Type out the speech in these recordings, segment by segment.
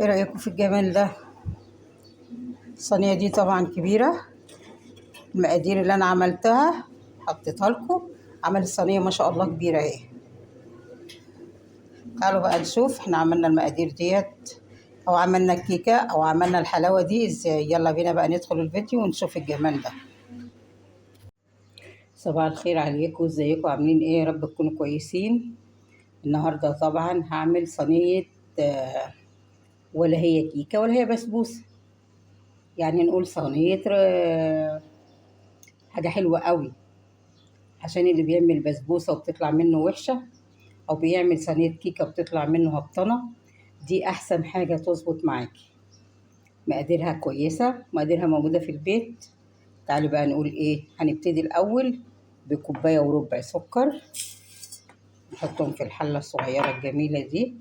ايه رأيكم في الجمال ده؟ الصينية دي طبعا كبيرة. المقادير اللي انا عملتها حطيتها لكم. عمل الصينية ما شاء الله كبيرة اهي. تعالوا بقى نشوف احنا عملنا المقادير ديت او عملنا الكيكة او عملنا الحلاوة دي ازاي. يلا بينا بقى ندخل الفيديو ونشوف الجمال ده. صباح الخير عليكم، ازيكم عاملين ايه؟ يا رب تكونوا كويسين. النهاردة طبعا هعمل صينية آه، ولا هي كيكة ولا هي بسبوسة. يعني نقول صينية حاجة حلوة قوي. عشان اللي بيعمل بسبوسة وبتطلع منه وحشة، أو بيعمل صينية كيكة وبتطلع منه هبطنة، دي أحسن حاجة تظبط معاكي. مقاديرها كويسة، مقاديرها موجودة في البيت. تعالي بقى نقول إيه. هنبتدي الأول بكوباية وربع سكر، نحطهم في الحلة الصغيرة الجميلة دي.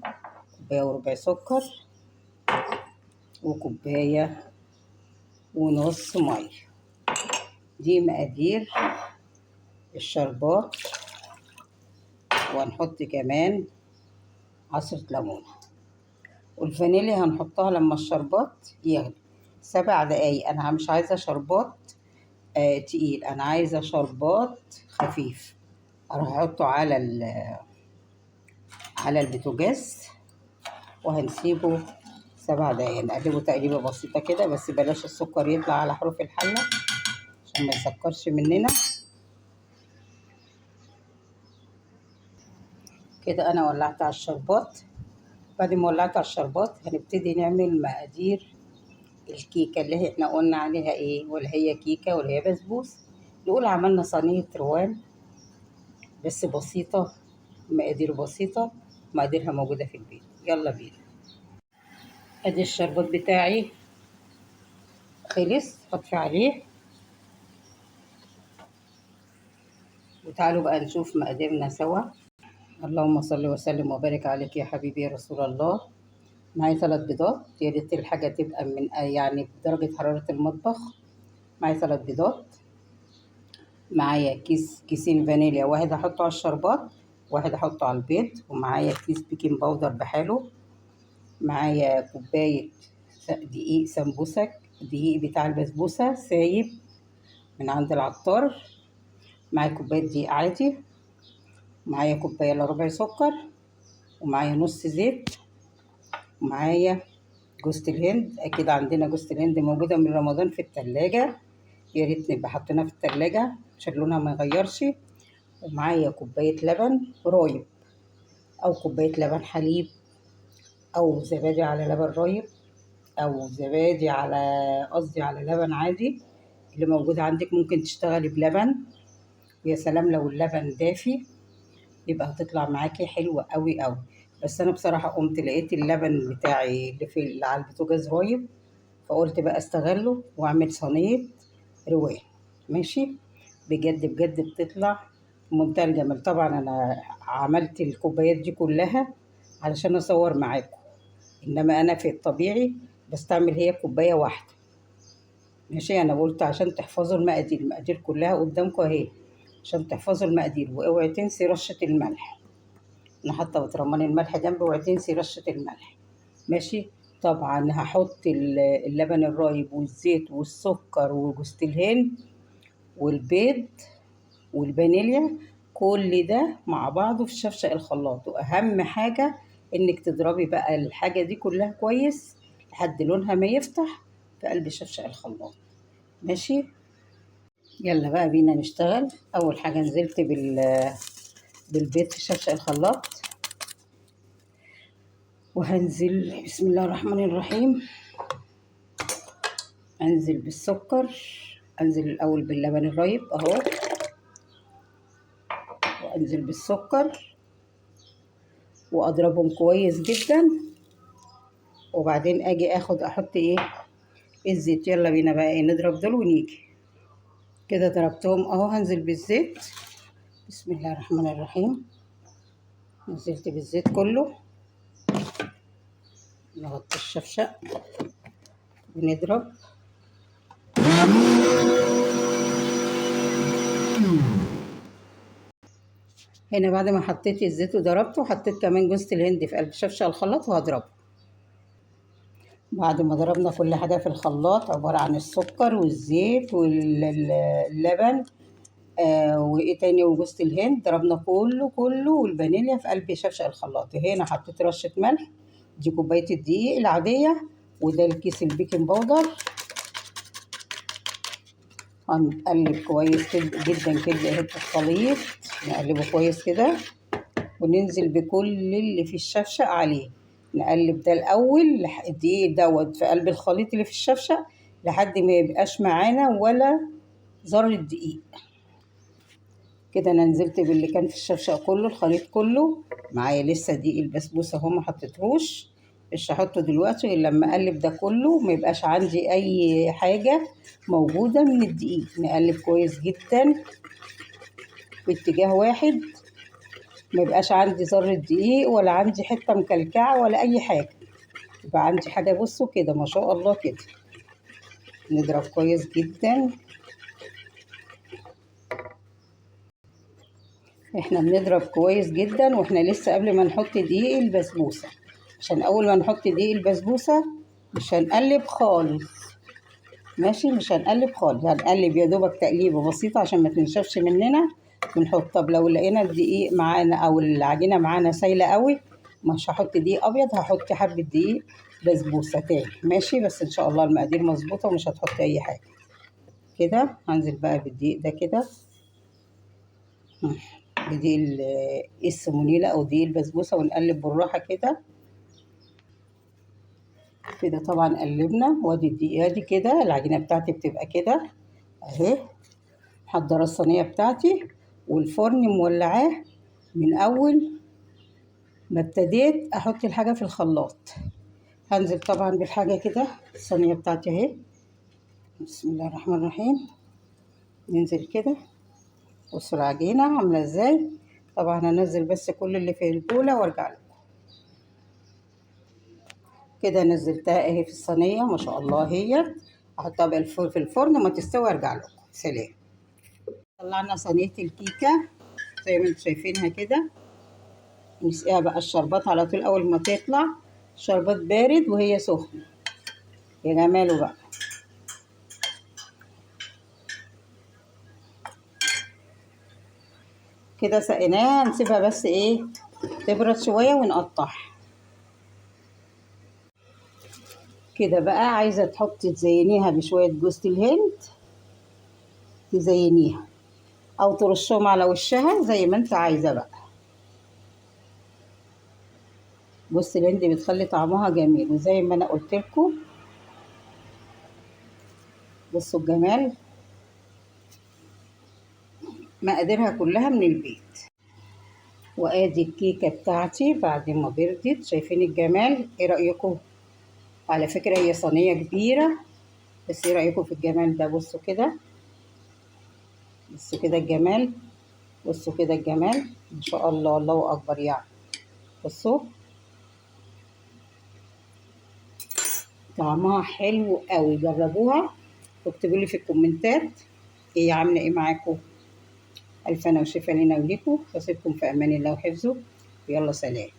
كوباية وربع سكر وكوباية ونص مية. دي مقادير الشربات. وهنحط كمان عصرة ليمون. والفانيليا هنحطها لما الشربات يغلي 7 دقايق. انا مش عايزه شربات تقيل، انا عايزه شربات خفيف. اروح احطه على البوتاجاز وهنسيبه 7 دقايق. نقلبه تقليبه بسيطه كده، بس بلاش السكر يطلع على حروف الحله عشان ما يسكرش مننا. كده انا ولعت على الشربات. بعد ما ولعت على الشربات هنبتدي نعمل مقادير الكيكة اللي احنا قلنا عليها ايه، ولا هي كيكة ولا هي بسبوس. نقول عملنا صينية روان بس بسيطة، مقادير بسيطة، مقاديرها موجودة في البيت. يلا بينا. ادي الشربات بتاعي خلص، هطفي عليه. وتعالوا بقى نشوف مقاديرنا سوا. اللهم صل وسلم وبارك عليك يا حبيبي يا رسول الله. معايا 3 بيضات، يا ريت الحاجة تبقى من يعني بدرجة حرارة المطبخ. معايا 3 بيضات. معايا كيسين فانيليا، واحد هحطه على الشربات واحد هحطه على البيض. ومعايا كيس بيكنج باودر بحاله. معايا كوباية دقيق سمبوسك، دقيق بتاع البسبوسة سايب من عند العطار. معايا كوباية دقيق عادي. معايا كوباية الا ربع سكر. ومعايا نص زيت. ومعايا جوزة الهند، اكيد عندنا جوزة الهند موجودة من رمضان في التلاجة، يا ريت نبقى حاطينها في التلاجة عشان لونها ما يغيرش. ومعايا كوباية لبن رايب، أو كوباية لبن حليب، أو زبادي على لبن رايب، أو زبادي على قصدي على لبن عادي اللي موجود عندك. ممكن تشتغلي بلبن، ويا سلام لو اللبن دافي يبقى هتطلع معاكي حلوة قوي قوي. بس أنا بصراحة قمت لقيت اللبن بتاعي اللي على البوتاجاز رايب، فقلت بقى استغله واعمل صينية روان. ماشي. بجد بجد بتطلع منتهى الجمال. طبعا انا عملت الكوبايات دي كلها علشان اصور معاكم، انما انا في الطبيعي بستعمل هي كوبايه واحده. ماشي. انا قلت عشان تحفظوا المقادير، المقادير كلها قدامكم اهي عشان تحفظوا المقادير. واوعي تنسي رشه الملح، انا حاطه بطرمان الملح جنبي، اوعي تنسي رشه الملح. ماشي. طبعا هحط اللبن الرايب والزيت والسكر وجوز الهند والبيض والفانيليا، كل ده مع بعضه في شفشق الخلاط. واهم حاجة انك تضربي بقى الحاجة دي كلها كويس لحد لونها ما يفتح في قلب شفشق الخلاط. ماشي. يلا بقى بينا نشتغل. اول حاجة نزلت بالبيض في شفشق الخلاط، وهنزل بسم الله الرحمن الرحيم. انزل بالسكر، انزل الاول باللبن الرايب اهو، وانزل بالسكر واضربهم كويس جدا. وبعدين اجي احط ايه، الزيت. يلا بينا بقى ايه، نضرب دول ونيجي. كده ضربتهم اهو. هنزل بالزيت بسم الله الرحمن الرحيم. نزلت بالزيت كله، نغطي الشفشق ونضرب. هنا بعد ما حطيت الزيت وضربته، حطيت كمان جوز الهند في قلب شفشق الخلاط وهضربه. بعد ما ضربنا كل حاجة في الخلاط، عبارة عن السكر والزيت واللبن وايه تاني وجوز الهند، ضربنا كله والفانيليا في قلب شفشق الخلاط. هنا حطيت رشة ملح، دي كوباية الدقيق العادية، وده الكيس البيكنج باودر. هنقلب كويس جدا كده اهي الخليط، نقلبه كويس كده وننزل بكل اللي في الشفشق عليه. نقلب ده الاول الدقيق دوت في قلب الخليط اللي في الشفشق لحد ما يبقاش معانا ولا ذرة دقيق. كده انا نزلت باللي كان في الشفشق كله، الخليط كله معايا. لسه دقيق البسبوسه اهو ما حطيتهوش، مش هحطه دلوقتي غير لما اقلب ده كله ما يبقاش عندي اي حاجه موجوده من الدقيق. نقلب كويس جدا في اتجاه واحد، ما يبقاش عندي ذره دقيق ولا عندي حته مكلكعه ولا اي حاجه، يبقى عندي حاجه. بصوا كده ما شاء الله كده. نضرب كويس جدا. احنا بنضرب كويس جدا واحنا لسه قبل ما نحط دقيق البسبوسه، عشان اول ما نحط دقيق البسبوسه مش هنقلب خالص. ماشي، مش هنقلب خالص، هنقلب يا دوبك تقليبه بسيطه عشان ما تنشفش مننا بنحط. طب لو لقينا الدقيق معانا او العجينه معانا سايله قوي، مش هحط دقيق ابيض، هحط حبه دقيق بسبوسه تاني. ماشي، بس ان شاء الله المقادير مظبوطه ومش هتحط اي حاجه. كده هنزل بقى بالدقيق ده كده، بدقيق السمونيلا او دقيق البسبوسه، ونقلب بالراحه كده. كده طبعا قلبنا، وادي الدقيق ادي كده العجينه بتاعتي بتبقى كده اهي. محضره الصينيه بتاعتي والفرن مولعاه من اول ما ابتديت احط الحاجه في الخلاط. هنزل طبعا بالحاجه كده، الصينيه بتاعتي اهي. بسم الله الرحمن الرحيم. ننزل كده، بصوا العجينه عامله ازاي. طبعا هنزل بس كل اللي في البوله وارجع لكم. كده نزلتها اهي في الصينيه ما شاء الله. هي احطها بقى في الفرن ما تستوي ارجع لكم. سلام. طلعنا صينيه الكيكه زي ما انتم شايفينها كده. نسقيها بقى الشربات على طول اول ما تطلع، الشربات بارد وهي سخنه. يا جماله بقى. كده سقيناها، نسيبها بس ايه تبرد شويه ونقطعها. كده بقى عايزه تحطي تزينيها بشويه جوز الهند، تزينيها او ترشهم على وشها زي ما انت عايزه بقى. جوز الهند بتخلي طعمها جميل، وزي ما انا قلت لكم بصوا الجمال. مقاديرها كلها من البيت. وادي الكيكه بتاعتي بعد ما بردت، شايفين الجمال؟ ايه رايكم؟ على فكره هي صينيه كبيره، بس ايه رايكم في الجمال ده؟ بصوا كده، بصوا كده الجمال، بصوا كده الجمال ما شاء الله، الله اكبر يعني. بصوا طعمها حلو قوي، جربوها واكتبوا لي في الكومنتات ايه عامله ايه معاكم. الف انا وشفا لنا وليكم، واسيبكم في امان الله وحفظه. يلا سلام.